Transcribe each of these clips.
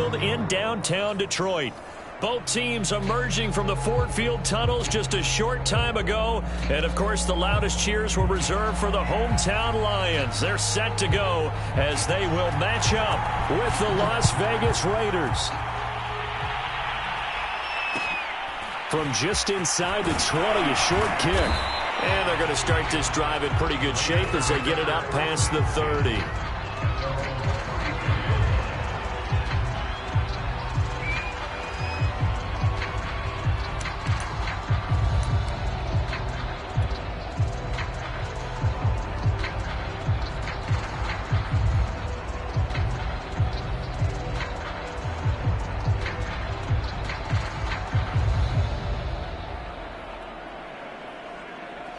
Field in downtown Detroit. Both teams emerging from the Ford Field tunnels just a short time ago. And, of course, the loudest cheers were reserved for the hometown Lions. They're set to go as they will match up with the Las Vegas Raiders. From just inside the 20, a short kick. And they're going to start this drive in pretty good shape as they get it up past the 30.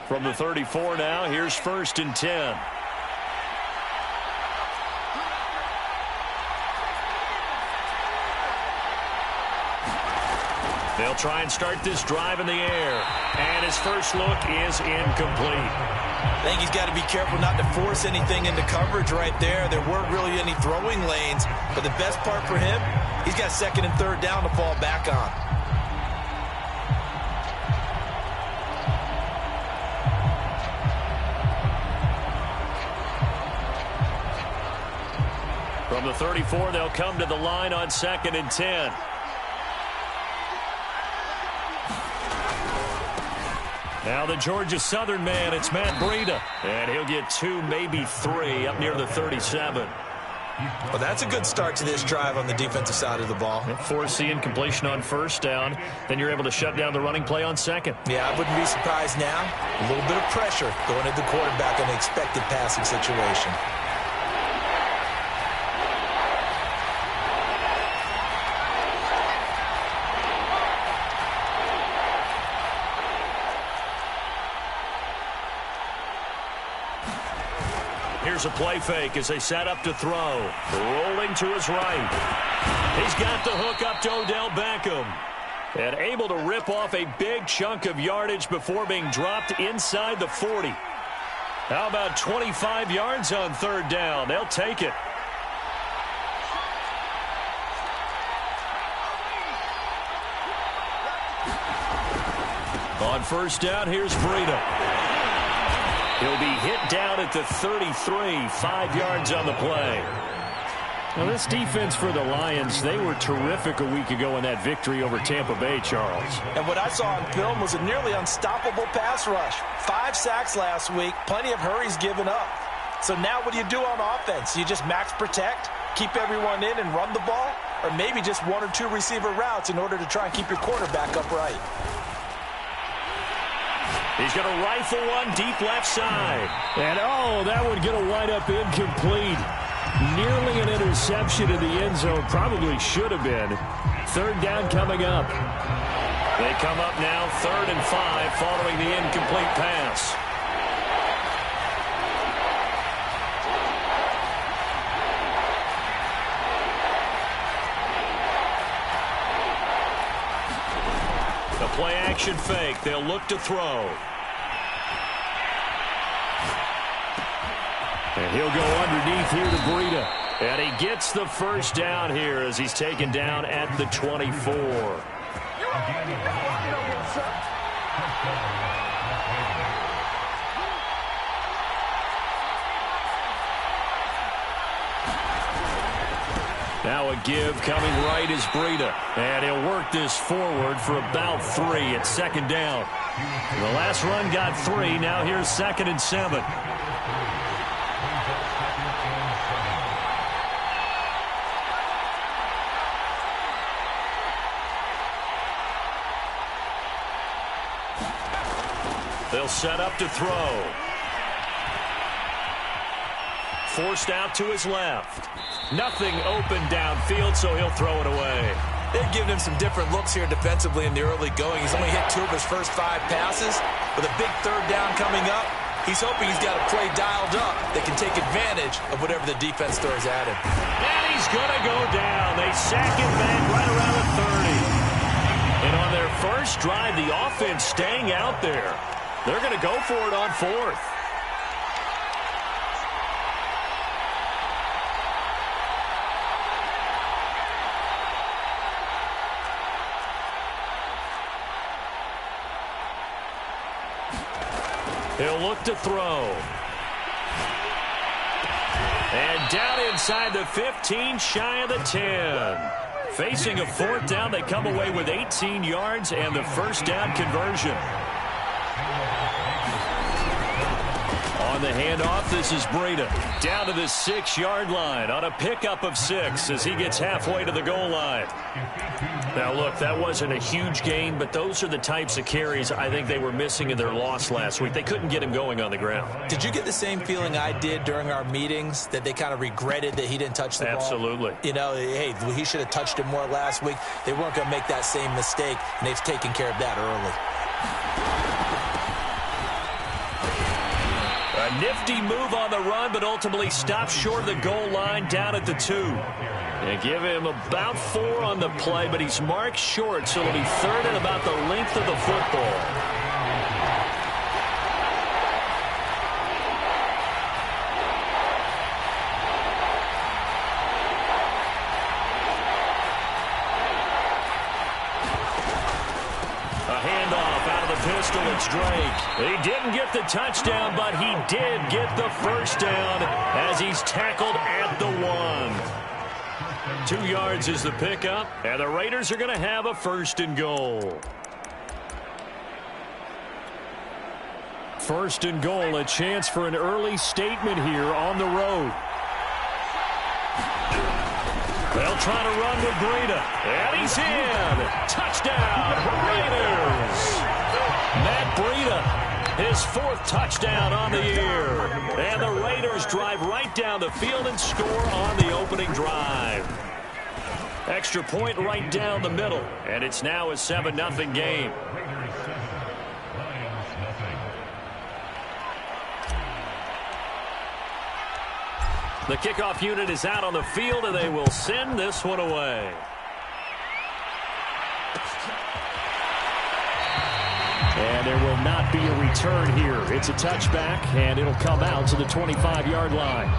From the 34 now, here's 1st and 10. They'll try and start this drive in the air. And his first look is incomplete. I think he's got to be careful not to force anything into coverage right there. There weren't really any throwing lanes. But the best part for him, he's got 2nd and 3rd down to fall back on. From the 34, they'll come to the line on 2nd and 10. Now the Georgia Southern man, it's Matt Breida. And he'll get 2, maybe 3 up near the 37. Well, that's a good start to this drive on the defensive side of the ball. Forcing completion on 1st down. Then you're able to shut down the running play on 2nd. Yeah, I wouldn't be surprised now. A little bit of pressure going at the quarterback in an expected passing situation. Here's a play fake as they set up to throw. Rolling to his right. He's got the hook up to Odell Beckham. And able to rip off a big chunk of yardage before being dropped inside the 40. How about 25 yards on 3rd down? They'll take it. On 1st down, here's Breida. He'll be hit down at the 33, 5 yards on the play. Now, this defense for the Lions, they were terrific a week ago in that victory over Tampa Bay, Charles. And what I saw on film was a nearly unstoppable pass rush. 5 sacks last week, plenty of hurries given up. So now what do you do on offense? You just max protect, keep everyone in and run the ball? Or maybe just 1 or 2 receiver routes in order to try and keep your quarterback upright? He's going to rifle one deep left side. And, oh, that would get a wind up incomplete. Nearly an interception in the end zone. Probably should have been. 3rd down coming up. They come up now 3rd and 5 following the incomplete pass. The play action fake. They'll look to throw. And he'll go underneath here to Breida. And he gets the 1st down here as he's taken down at the 24. Now a give coming right is Breida. And he'll work this forward for about 3 at 2nd down. The last run got 3. Now here's 2nd and 7. They'll set up to throw. Forced out to his left. Nothing open downfield, so he'll throw it away. They've given him some different looks here defensively in the early going. He's only hit 2 of his first 5 passes. With a big 3rd down coming up, he's hoping he's got a play dialed up that can take advantage of whatever the defense throws at him. And he's going to go down. They sack him back right around the 30. And on their first drive, the offense staying out there. They're going to go for it on 4th. He'll look to throw. And down inside the 15, shy of the 10. Facing a fourth down, they come away with 18 yards and the first down conversion. On the handoff, this is Breida. Down to the 6-yard line on a pickup of 6 as he gets halfway to the goal line. Now, look, that wasn't a huge gain, but those are the types of carries I think they were missing in their loss last week. They couldn't get him going on the ground. Did you get the same feeling I did during our meetings, that they kind of regretted that he didn't touch the ball? Absolutely. You know, hey, he should have touched it more last week. They weren't going to make that same mistake, and they've taken care of that early. A nifty move on the run, but ultimately stopped short of the goal line down at the 2. They give him about 4 on the play, but he's marked short, so it'll be third and about the length of the football. A handoff out of the pistol. It's Drake. He didn't get the touchdown, but he did get the first down as he's tackled at the 1. 2 yards is the pickup, and the Raiders are going to have a first and goal. First and goal, a chance for an early statement here on the road. They'll try to run with Breida, and he's in. Touchdown, Raiders. Matt Breida, his 4th touchdown on the year. And the Raiders drive right down the field and score on the opening drive. Extra point right down the middle, and it's now a 7-0 game. The kickoff unit is out on the field, and they will send this one away. And there will not be a return here. It's a touchback, and it'll come out to the 25-yard line.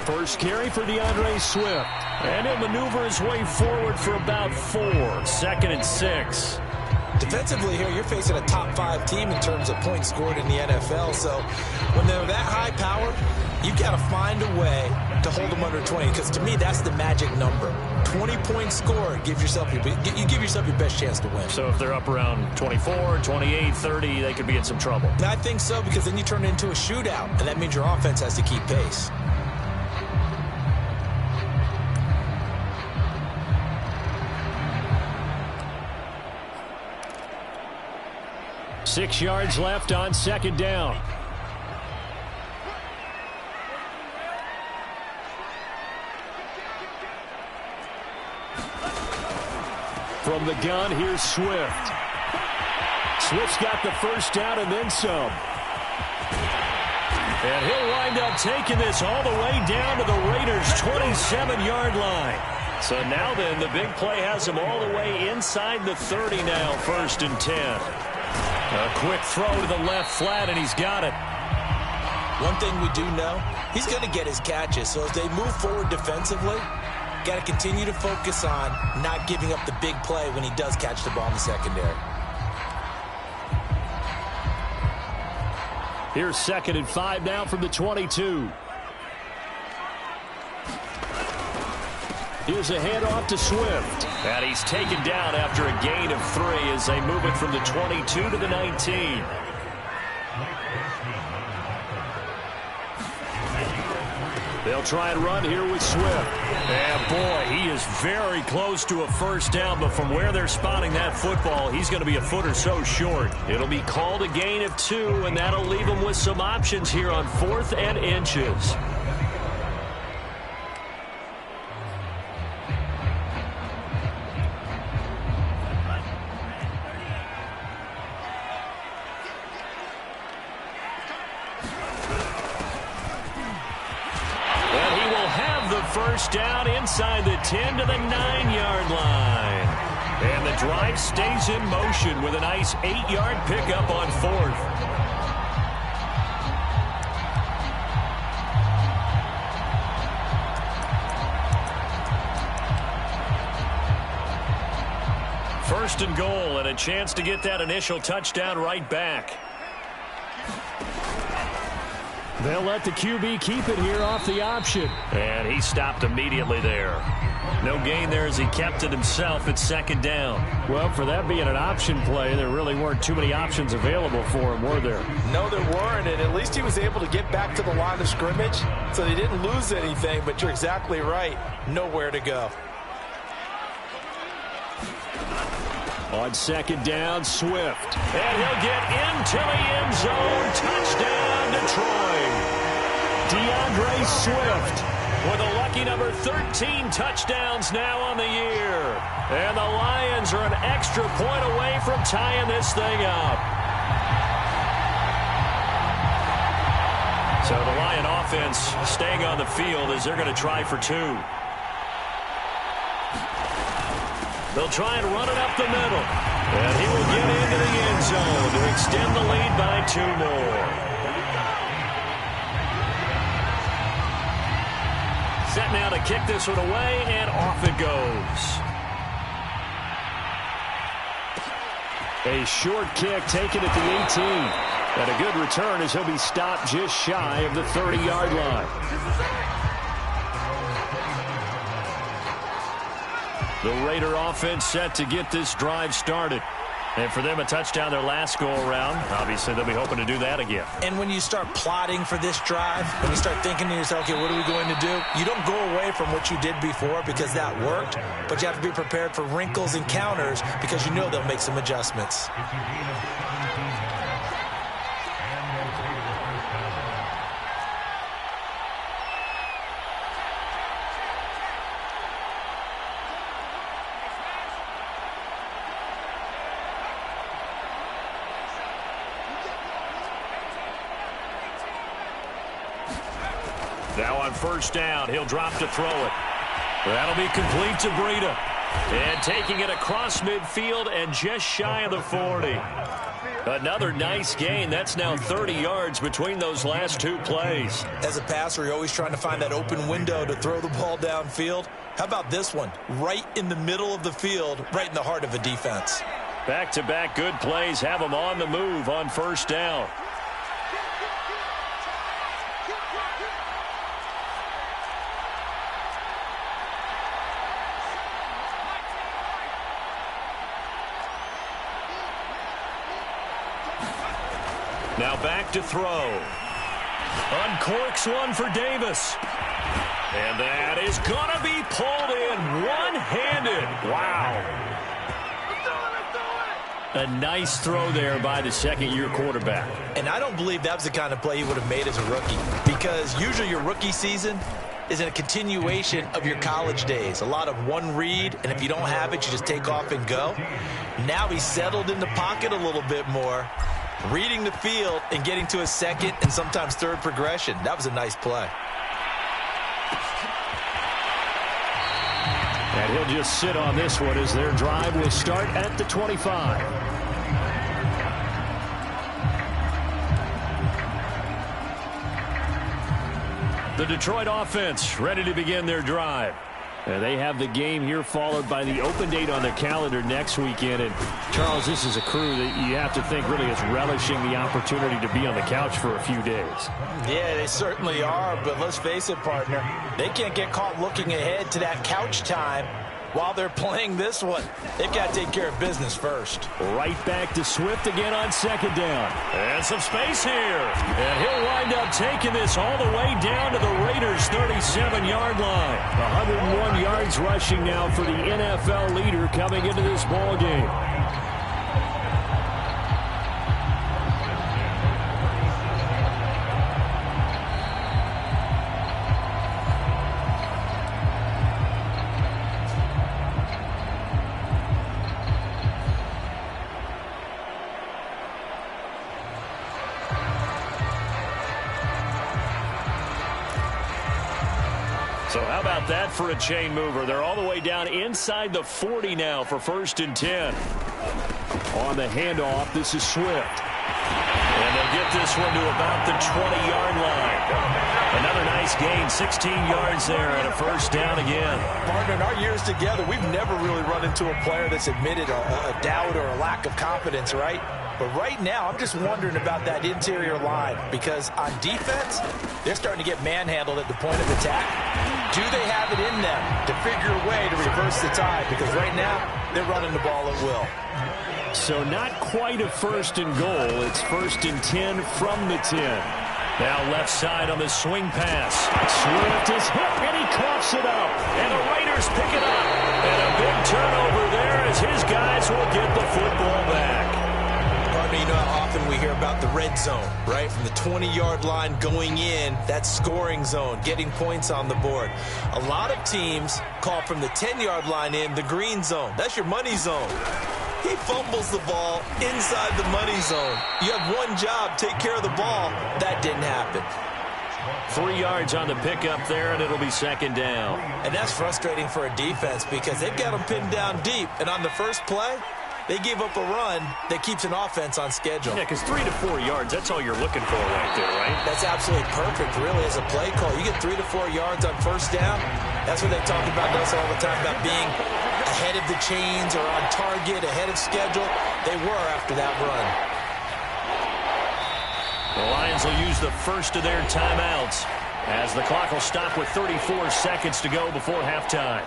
First carry for DeAndre Swift. And he'll maneuver his way forward for about 4. 2nd and 6. Defensively here, you're facing a top 5 team in terms of points scored in the NFL. So when they're that high powered, you got to find a way to hold them under 20. Because to me, that's the magic number. 20 points scored, you give yourself your best chance to win. So if they're up around 24, 28, 30, they could be in some trouble. I think so, because then you turn it into a shootout, and that means your offense has to keep pace. Six yards left on second down. From the gun, here's Swift. Swift's got the first down and then some. And he'll wind up taking this all the way down to the Raiders' 27-yard line. So now then, the big play has him all the way inside the 30 now, 1st and 10. A quick throw to the left flat, and he's got it. One thing we do know, he's going to get his catches. So as they move forward defensively, got to continue to focus on not giving up the big play when he does catch the ball in the secondary. Here's 2nd and 5 now from the 22. Here's a handoff to Swift. And he's taken down after a gain of 3 as they move it from the 22 to the 19. They'll try and run here with Swift. And boy, he is very close to a first down, but from where they're spotting that football, he's going to be a foot or so short. It'll be called a gain of 2, and that'll leave him with some options here on 4th and inches. First down inside the 10 to the 9-yard line. And the drive stays in motion with a nice 8-yard pickup on 4th. First and goal, and a chance to get that initial touchdown right back. They'll let the QB keep it here off the option. And he stopped immediately there. No gain there as he kept it himself at second down. Well, for that being an option play, there really weren't too many options available for him, were there? No, there weren't, and at least he was able to get back to the line of scrimmage, so they didn't lose anything, but you're exactly right. Nowhere to go. On second down, Swift. And he'll get into the end zone. Touchdown, Detroit. DeAndre Swift with a lucky number 13 touchdowns now on the year. And the Lions are an extra point away from tying this thing up. So the Lion offense staying on the field as they're going to try for two. They'll try and run it up the middle. And he will get into the end zone to extend the lead by 2 more. Set now to kick this one away, and off it goes. A short kick taken at the 18. And a good return as he'll be stopped just shy of the 30-yard line. The Raider offense set to get this drive started. And for them, a touchdown their last go-around. Obviously, they'll be hoping to do that again. And when you start plotting for this drive, when you start thinking to yourself, okay, what are we going to do? You don't go away from what you did before because that worked, but you have to be prepared for wrinkles and counters because you know they'll make some adjustments. Now on first down, he'll drop to throw it. That'll be complete to Breida. And taking it across midfield and just shy of the 40. Another nice gain. That's now 30 yards between those last two plays. As a passer, you're always trying to find that open window to throw the ball downfield. How about this one? Right in the middle of the field, right in the heart of a defense. Back-to-back good plays have them on the move on first down. Now back to throw. Uncorks one for Davis. And that is going to be pulled in one-handed. Wow. A nice throw there by the second-year quarterback. And I don't believe that was the kind of play he would have made as a rookie, because usually your rookie season is a continuation of your college days. A lot of one read, and if you don't have it, you just take off and go. Now he's settled in the pocket a little bit more, reading the field and getting to a second and sometimes third progression. That was a nice play. And he'll just sit on this one as their drive will start at the 25. The Detroit offense ready to begin their drive. They have the game here followed by the open date on their calendar next weekend. And, Charles, this is a crew that you have to think really is relishing the opportunity to be on the couch for a few days. Yeah, they certainly are, but let's face it, partner, they can't get caught looking ahead to that couch time while they're playing this one. They've got to take care of business first. Right back to Swift again on second down. And some space here. And he'll wind up taking this all the way down to the Raiders' 37-yard line. 101 yards rushing now for the NFL leader coming into this ball game. So how about that for a chain mover? They're all the way down inside the 40 now for 1st and 10. On the handoff, this is Swift. And they'll get this one to about the 20-yard line. Another nice nice gain, 16 yards there and a first down again. Partner, in our years together, we've never really run into a player that's admitted a doubt or a lack of confidence, right? But right now, I'm just wondering about that interior line because on defense, they're starting to get manhandled at the point of attack. Do they have it in them to figure a way to reverse the tide? Because right now, they're running the ball at will. So not quite a first and goal. It's first and 10 from the 10. Now left side on the swing pass. Swift is hit, and he coughs it up. And the Raiders pick it up. And a big turnover there as his guys will get the football back. You know how often we hear about the red zone, right? From the 20-yard line going in, that scoring zone, getting points on the board. A lot of teams call from the 10-yard line in the green zone. That's your money zone. He fumbles the ball inside the money zone. You have one job, take care of the ball. That didn't happen. 3 yards on the pickup there, and it'll be second down. And that's frustrating for a defense because they've got them pinned down deep. And on the first play, they gave up a run that keeps an offense on schedule. Yeah, because 3 to 4 yards, that's all you're looking for right there, right? That's absolutely perfect, really, as a play call. You get 3 to 4 yards on first down. That's what they talk about us all the time, about being ahead of the chains or on target, ahead of schedule. They were after that run. The Lions will use the first of their timeouts as the clock will stop with 34 seconds to go before halftime.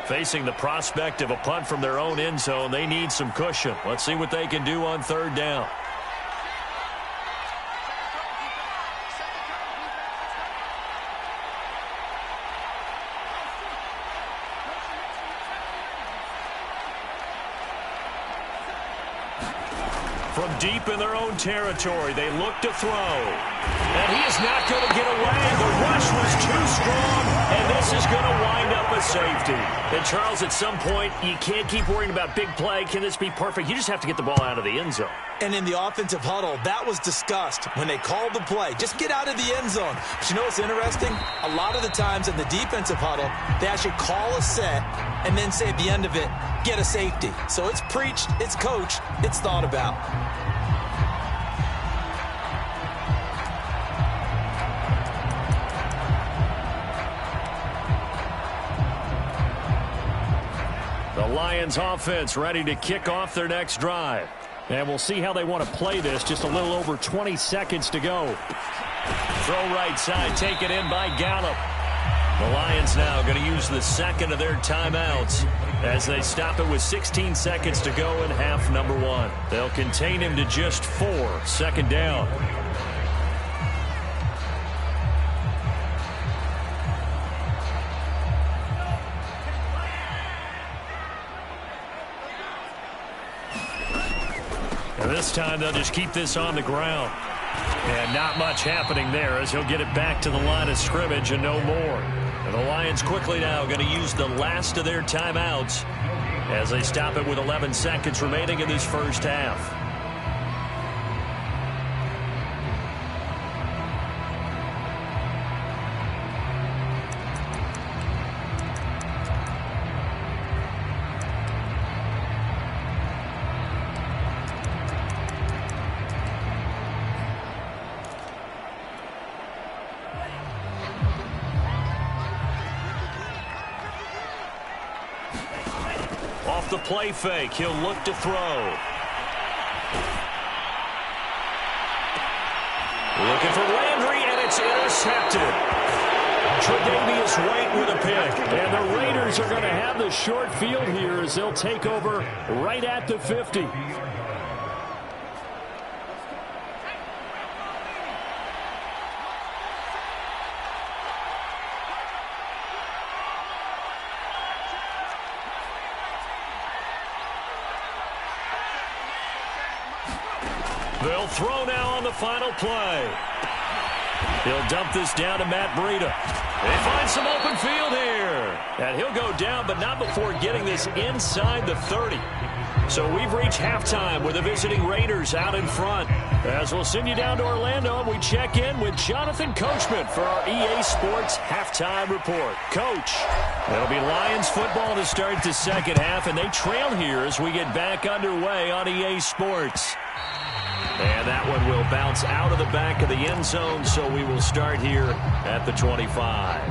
Facing the prospect of a punt from their own end zone, they need some cushion. Let's see what they can do on third down. From deep in their own territory, they look to throw. And he is not going to get away. The rush was too strong, and this is going to wind up a safety. And, Charles, at some point, you can't keep worrying about big play. Can this be perfect? You just have to get the ball out of the end zone. And in the offensive huddle, that was discussed when they called the play. Just get out of the end zone. But you know what's interesting? A lot of the times in the defensive huddle, they actually call a set and then say at the end of it, get a safety. So it's preached, it's coached, it's thought about. The Lions offense ready to kick off their next drive. And we'll see how they want to play this. Just a little over 20 seconds to go. Throw right side, taken in by Gallup. The Lions now going to use the second of their timeouts as they stop it with 16 seconds to go in half number one. They'll contain him to just 4. Second down. And this time they'll just keep this on the ground. And not much happening there as he'll get it back to the line of scrimmage and no more. And the Lions quickly now going to use the last of their timeouts as they stop it with 11 seconds remaining in this first half. Off the play fake, he'll look to throw. Looking for Landry, and it's intercepted. Tre'Davious White with a pick. And the Raiders are going to have the short field here as they'll take over right at the 50. They'll throw now on the final play. He'll dump this down to Matt Breida. They find some open field here. And he'll go down, but not before getting this inside the 30. So we've reached halftime with the visiting Raiders out in front. As we'll send you down to Orlando, and we check in with Jonathan Coachman for our EA Sports Halftime Report. Coach, it'll be Lions football to start the second half, and they trail here as we get back underway on EA Sports. And that one will bounce out of the back of the end zone, so we will start here at the 25.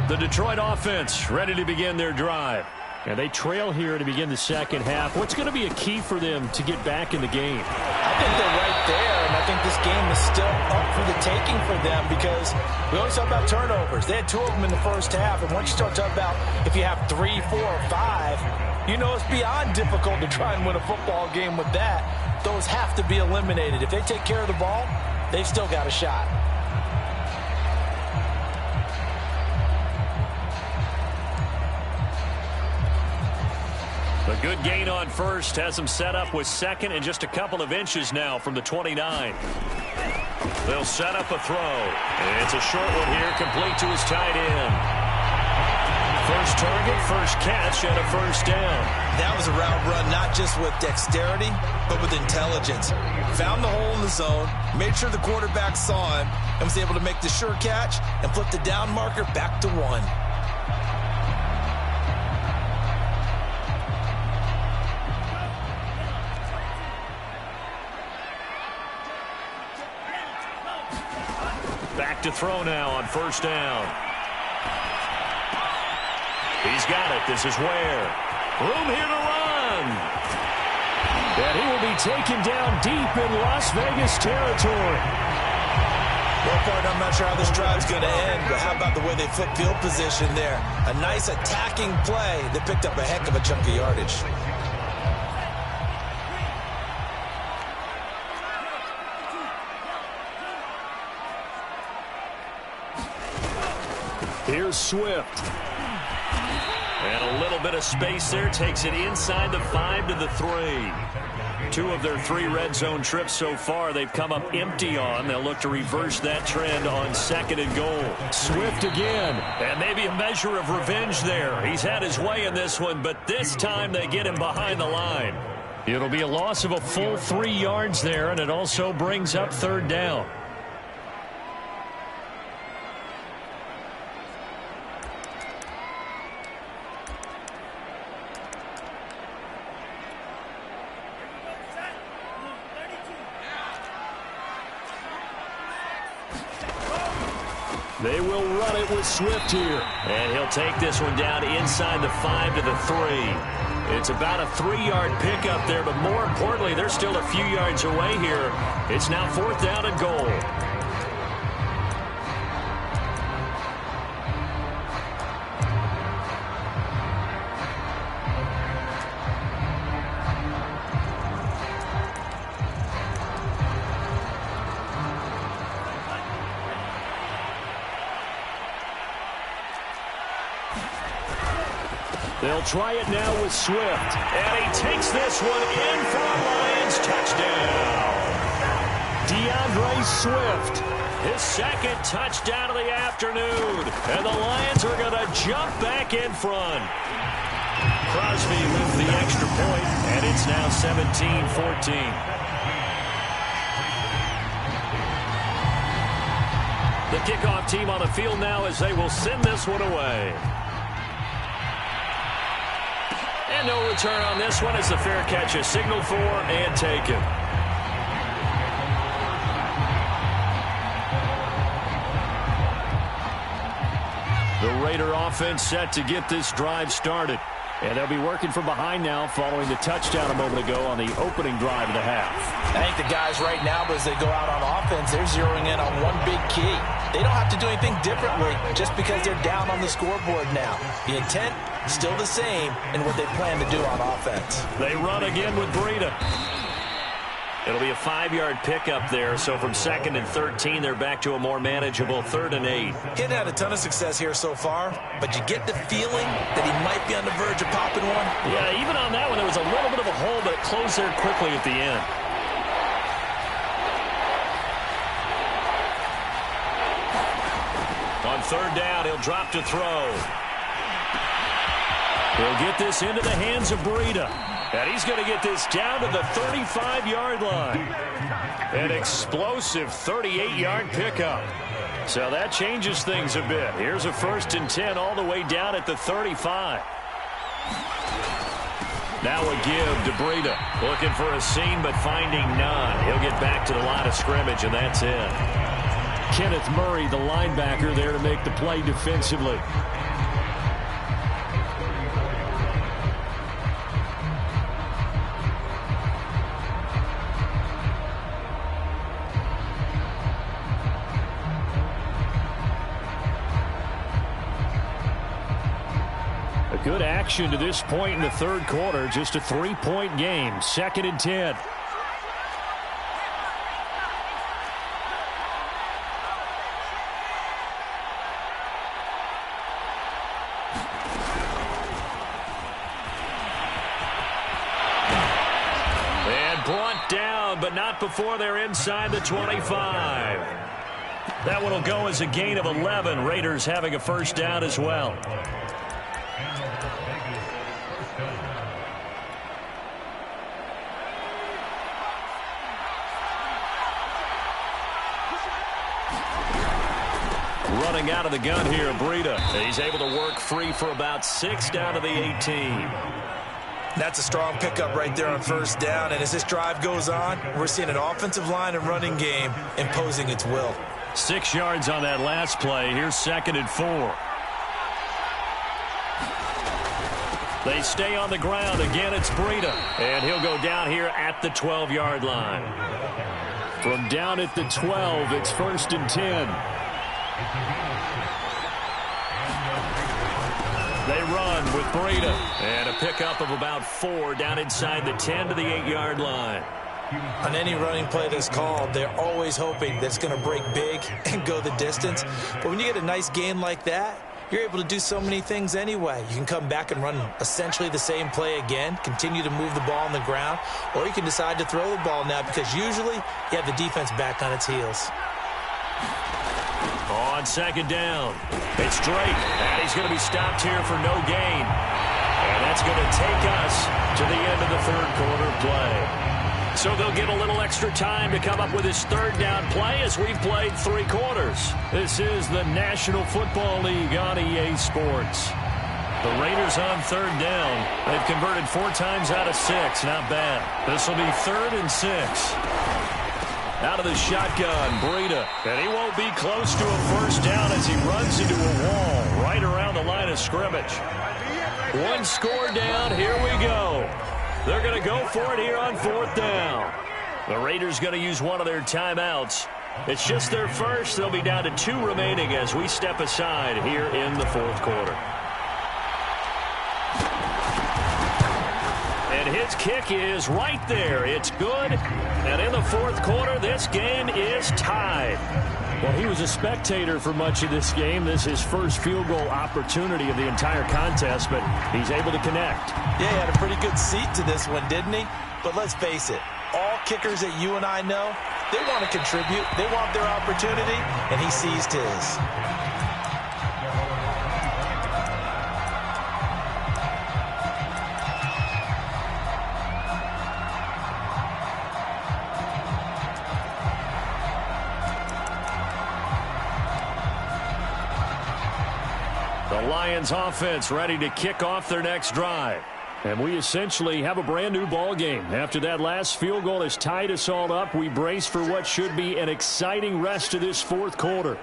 The Detroit offense ready to begin their drive. And they trail here to begin the second half. What's going to be a key for them to get back in the game? I think they're right there, and I think this game is still up for the taking for them because we always talk about turnovers. They had 2 of them in the first half, and once you start talking about if you have 3, 4, or 5, you know it's beyond difficult to try and win a football game with that. Those have to be eliminated. If they take care of the ball, they've still got a shot. A good gain on first has them set up with second and just a couple of inches now from the 29. They'll set up a throw. It's a short one here, complete to his tight end. First target, first catch, and a first down. That was a route run not just with dexterity, but with intelligence. Found the hole in the zone, made sure the quarterback saw him, and was able to make the sure catch and flip the down marker back to 1. Back to throw now on first down. He's got it. This is Ware. Room here to run. And he will be taken down deep in Las Vegas territory. Well, partner, I'm not sure how this drive's going to end, but how about the way they flip field position there? A nice attacking play that picked up a heck of a chunk of yardage. Here's Swift. And a little bit of space there. Takes it inside the 5 to the 3. 2 of their 3 red zone trips so far they've come up empty on. They'll look to reverse that trend on second and goal. Swift again. And maybe a measure of revenge there. He's had his way in this one, but this time they get him behind the line. It'll be a loss of a full 3 yards there, and it also brings up third down. They will run it with Swift here. And he'll take this one down inside the 5 to the 3. It's about a 3-yard pickup there, but more importantly, they're still a few yards away here. It's now 4th down and goal. They'll try it now with Swift. And he takes this one in for a Lions touchdown. DeAndre Swift, his second touchdown of the afternoon. And the Lions are going to jump back in front. Crosby with the extra point, and it's now 17-14. The kickoff team on the field now as they will send this one away. And no return on this one as the fair catch is signaled for and taken. The Raider offense set to get this drive started. And they'll be working from behind now following the touchdown a moment ago on the opening drive of the half. I think the guys right now, as they go out on offense, they're zeroing in on one big key. They don't have to do anything differently just because they're down on the scoreboard now. The intent, still the same in what they plan to do on offense. They run again with Breida. It'll be a 5-yard pickup there, so from 2nd and 13, they're back to a more manageable 3rd and 8. He hadn't had a ton of success here so far, but you get the feeling that he might be on the verge of popping one. Yeah, even on that one, there was a little bit of a hole, but it closed there quickly at the end. On 3rd down, he'll drop to throw. He'll get this into the hands of Breida. And he's going to get this down to the 35-yard line. An explosive 38-yard pickup. So that changes things a bit. Here's a 1st and 10 all the way down at the 35. Now a give to Breida. Looking for a seam but finding none. He'll get back to the line of scrimmage, and that's it. Kenneth Murray, the linebacker, there to make the play defensively. Good action to this point in the third quarter. Just a 3-point game. 2nd and 10. And brought down, but not before they're inside the 25. That one will go as a gain of 11. Raiders having a 1st down as well. Running out of the gun here, Breida. He's able to work free for about 6 down to the 18. That's a strong pickup right there on 1st down. And as this drive goes on, we're seeing an offensive line and running game imposing its will. 6 yards on that last play. Here's 2nd and 4. They stay on the ground. Again, it's Breida. And he'll go down here at the 12-yard line. From down at the 12, it's 1st and 10. They run with Breida. And a pickup of about 4 down inside the 10 to the 8-yard line. On any running play that's called, they're always hoping that it's going to break big and go the distance. But when you get a nice gain like that, you're able to do so many things anyway. You can come back and run essentially the same play again, continue to move the ball on the ground, or you can decide to throw the ball now because usually you have the defense back on its heels. On 2nd down, it's Drake, and he's going to be stopped here for no gain. And that's going to take us to the end of the third quarter play. So they'll get a little extra time to come up with his 3rd down play as we've played 3 quarters. This is the National Football League on EA Sports. The Raiders on 3rd down. They've converted 4 times out of 6. Not bad. This will be 3rd and 6. Out of the shotgun, Breida. And he won't be close to a 1st down as he runs into a wall right around the line of scrimmage. 1 score down. Here we go. They're going to go for it here on 4th down. The Raiders going to use one of their timeouts. It's just their first. They'll be down to 2 remaining as we step aside here in the 4th quarter. And his kick is right there. It's good. And in the 4th quarter, this game is tied. Well, he was a spectator for much of this game. This is his first field goal opportunity of the entire contest, but he's able to connect. Yeah, he had a pretty good seat to this one, didn't he? But let's face it, all kickers that you and I know, they want to contribute. They want their opportunity, and he seized his. The Lions offense ready to kick off their next drive. And we essentially have a brand new ball game. After that last field goal has tied us all up, we brace for what should be an exciting rest of this 4th quarter.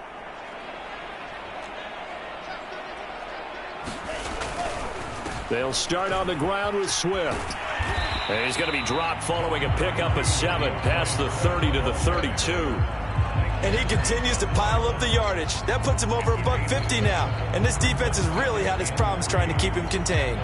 They'll start on the ground with Swift. And he's going to be dropped following a pickup of 7 past the 30 to the 32. And he continues to pile up the yardage. That puts him over $150 now. And this defense has really had its problems trying to keep him contained.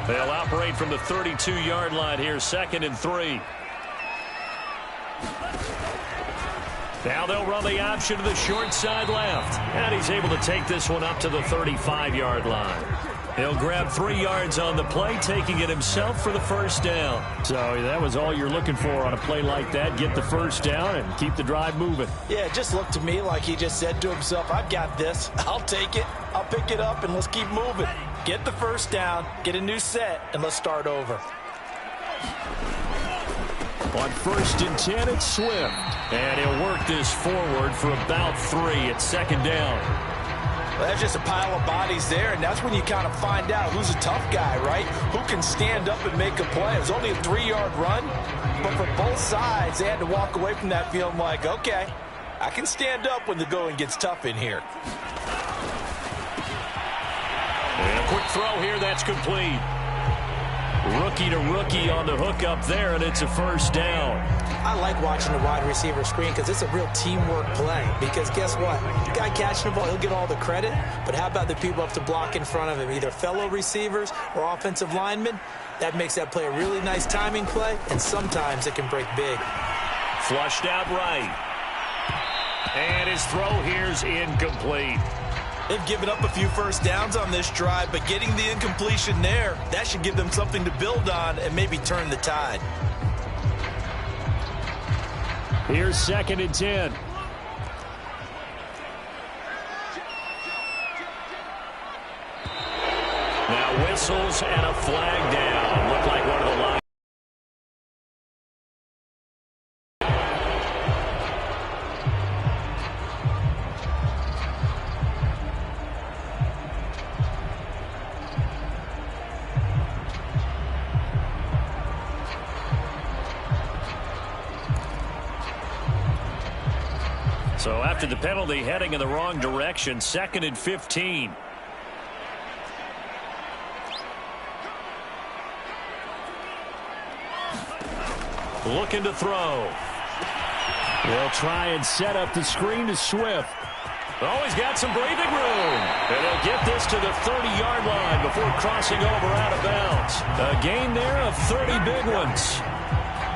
They'll operate from the 32-yard line here, 2nd and 3. Now they'll run the option to the short side left. And he's able to take this one up to the 35-yard line. He'll grab 3 yards on the play, taking it himself for the first down. So that was all you're looking for on a play like that. Get the first down and keep the drive moving. Yeah, it just looked to me like he just said to himself, I've got this. I'll take it. I'll pick it up, and let's keep moving. Get the first down, get a new set, and let's start over. On 1st and 10, it's Swift. And he'll work this forward for about 3 at 2nd down. Well, that's just a pile of bodies there, and that's when you kind of find out who's a tough guy, right? Who can stand up and make a play. It was only a 3-yard run, but for both sides, they had to walk away from that feeling like, okay, I can stand up when the going gets tough in here. And a quick throw here, that's complete. Rookie to rookie on the hook up there, and it's a first down. I like watching the wide receiver screen because it's a real teamwork play. Because guess what? The guy catching the ball, he'll get all the credit. But how about the people up to block in front of him, either fellow receivers or offensive linemen? That makes that play a really nice timing play, and sometimes it can break big. Flushed out right. And his throw here's incomplete. They've given up a few first downs on this drive, but getting the incompletion there, that should give them something to build on and maybe turn the tide. Here's 2nd and 10. Now whistles and a flag down. Looked like one of the lines. So after the penalty, heading in the wrong direction, 2nd and 15. Looking to throw. They'll try and set up the screen to Swift. Oh, he's got some breathing room. And he'll get this to the 30-yard line before crossing over out of bounds. A gain there of 30 big ones.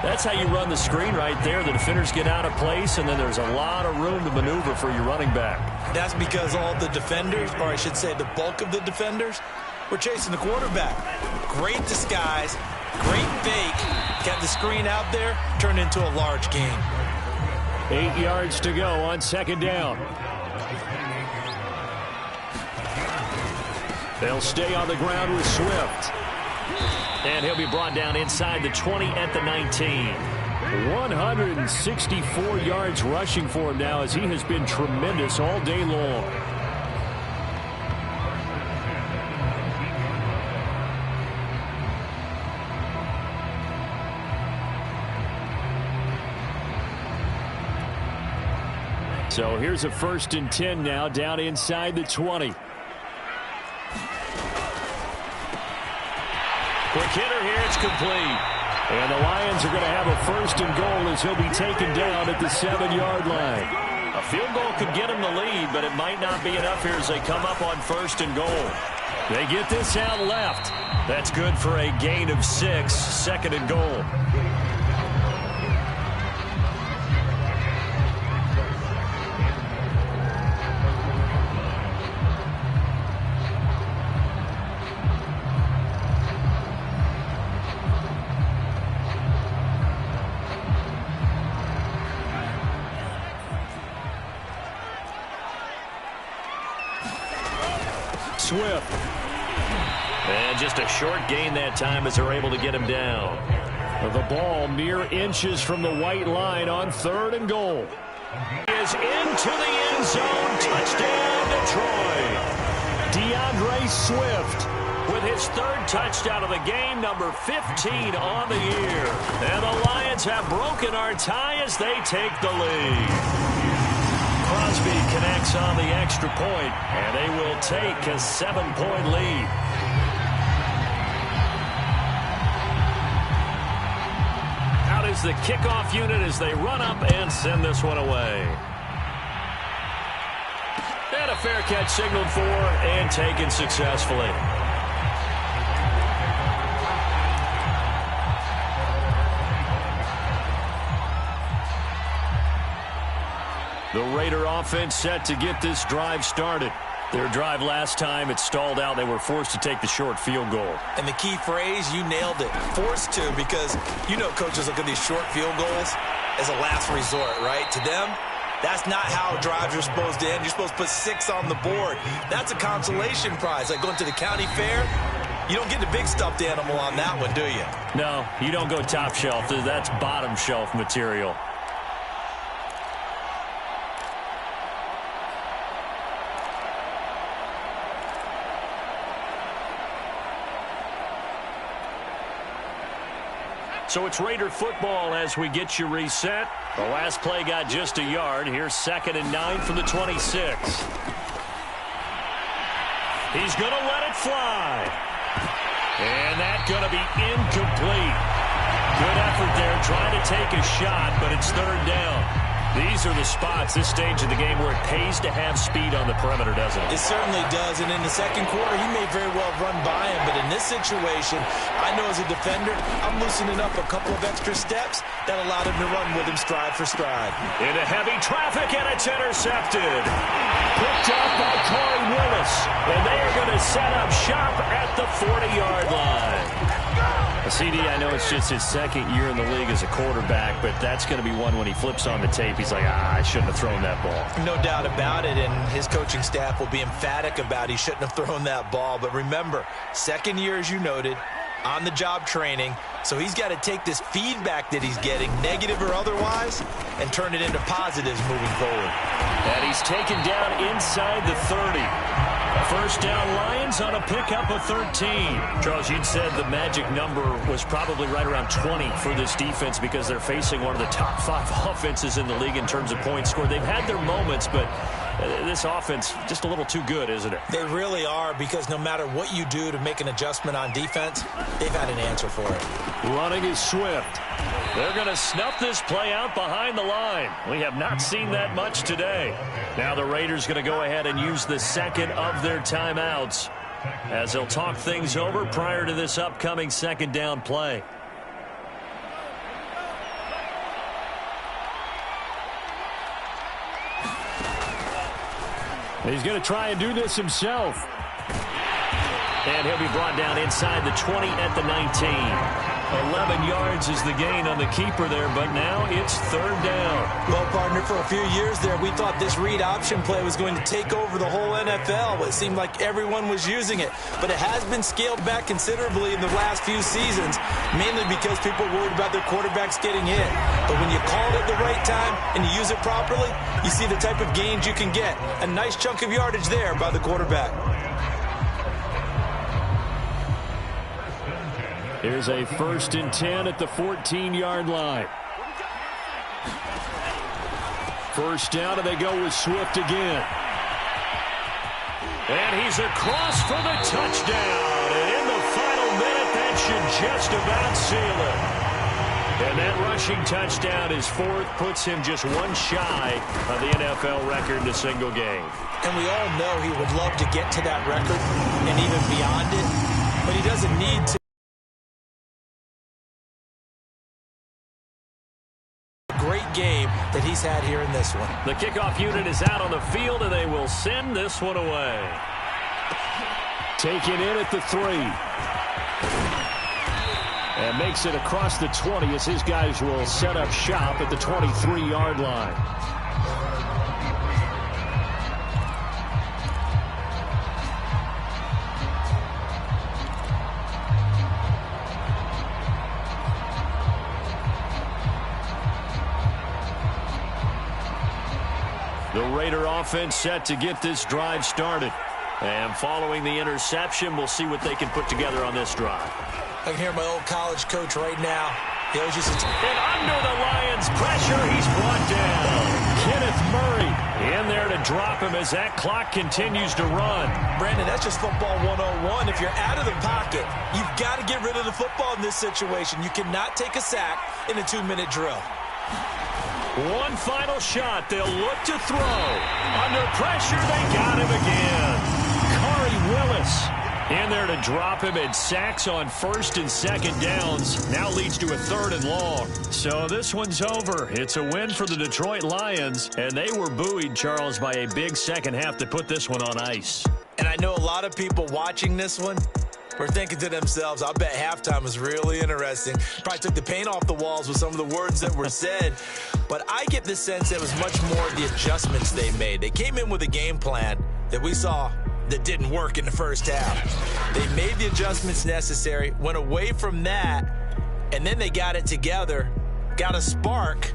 That's how you run the screen right there. The defenders get out of place, and then there's a lot of room to maneuver for your running back. That's because all the defenders, or I should say the bulk of the defenders, were chasing the quarterback. Great disguise, great fake. Got the screen out there, turned into a large gain. 8 yards to go on 2nd down. They'll stay on the ground with Swift. And he'll be brought down inside the 20 at the 19. 164 yards rushing for him now as he has been tremendous all day long. So here's a 1st and 10 now down inside the 20. Quick hitter here, it's complete. And the Lions are going to have a 1st and goal as he'll be taken down at the 7-yard line. A field goal could get him the lead, but it might not be enough here as they come up on 1st and goal. They get this out left. That's good for a gain of 6, 2nd and goal. Swift. And just a short gain that time as they're able to get him down. The ball mere inches from the white line on 3rd and goal. Is into the end zone. Touchdown, Detroit. DeAndre Swift with his 3rd touchdown of the game, number 15 on the year. And the Lions have broken our tie as they take the lead. Crosby connects on the extra point, and they will take a 7-point lead. Out is the kickoff unit as they run up and send this one away. And a fair catch signaled for and taken successfully. The Raider offense set to get this drive started. Their drive last time, it stalled out. They were forced to take the short field goal. And the key phrase, you nailed it. Forced to, because you know coaches look at these short field goals as a last resort, right? To them, that's not how drives are supposed to end. You're supposed to put 6 on the board. That's a consolation prize. Like going to the county fair, you don't get the big stuffed animal on that one, do you? No, you don't go top shelf. That's bottom shelf material. So it's Raider football as we get you reset. The last play got just a yard. Here's 2nd and 9 from the 26. He's going to let it fly. And that's going to be incomplete. Good effort there trying to take a shot, but it's 3rd down. These are the spots, this stage of the game, where it pays to have speed on the perimeter, doesn't it? It certainly does, and in the second quarter, he may very well run by him, but in this situation, I know as a defender, I'm loosening up a couple of extra steps that allowed him to run with him stride for stride. Into heavy traffic, and it's intercepted. Picked up by Corey Willis, and they are going to set up shop at the 40-yard line. CD, I know it's just his 2nd year in the league as a quarterback, but that's going to be one when he flips on the tape, he's like, I shouldn't have thrown that ball. No doubt about it, and his coaching staff will be emphatic about he shouldn't have thrown that ball. But remember, 2nd year, as you noted, on-the-job training, so he's got to take this feedback that he's getting, negative or otherwise, and turn it into positives moving forward. And he's taken down inside the 30. 1st down Lions on a pickup of 13. Charles, you'd said the magic number was probably right around 20 for this defense because they're facing one of the top 5 offenses in the league in terms of points scored. They've had their moments, but this offense just a little too good, isn't it? They really are, because no matter what you do to make an adjustment on defense, they've had an answer for it. Running is Swift. They're going to snuff this play out behind the line. We have not seen that much today. Now the Raiders going to go ahead and use the 2nd of their timeouts as they'll talk things over prior to this upcoming 2nd down play. He's going to try and do this himself. And he'll be brought down inside the 20 at the 19. 11 yards is the gain on the keeper there, but now it's 3rd down. Well, partner, for a few years there, we thought this read option play was going to take over the whole NFL. It seemed like everyone was using it, but it has been scaled back considerably in the last few seasons, mainly because people are worried about their quarterbacks getting hit. But when you call it at the right time and you use it properly, you see the type of gains you can get. A nice chunk of yardage there by the quarterback. Here's a 1st and 10 at the 14-yard line. 1st down, and they go with Swift again. And he's across for the touchdown. And in the final minute, that should just about seal it. And that rushing touchdown is 4th, puts him just one shy of the NFL record in a single game. And we all know he would love to get to that record and even beyond it, but he doesn't need to. Great game that he's had here in this one. The kickoff unit is out on the field, and they will send this one away. Taken in at the 3. And makes it across the 20 as his guys will set up shop at the 23-yard line. The Raider offense set to get this drive started. And following the interception, we'll see what they can put together on this drive. I can hear my old college coach right now. He always used to... And under the Lions' pressure, he's brought down. Kenneth Murray in there to drop him as that clock continues to run. Brandon, that's just football 101. If you're out of the pocket, you've got to get rid of the football in this situation. You cannot take a sack in a 2-minute drill. One final shot. They'll look to throw. Under pressure, they got him again. Corey Willis In there to drop him, and sacks on first and second downs. Now leads to a 3rd and long. So this one's over. It's a win for the Detroit Lions, and they were buoyed, Charles, by a big second half to put this one on ice. And I know a lot of people watching this one were thinking to themselves, I bet halftime was really interesting. Probably took the paint off the walls with some of the words that were said. But I get the sense it was much more the adjustments they made. They came in with a game plan that we saw that didn't work in the first half. They made the adjustments necessary, went away from that, and then they got it together, got a spark,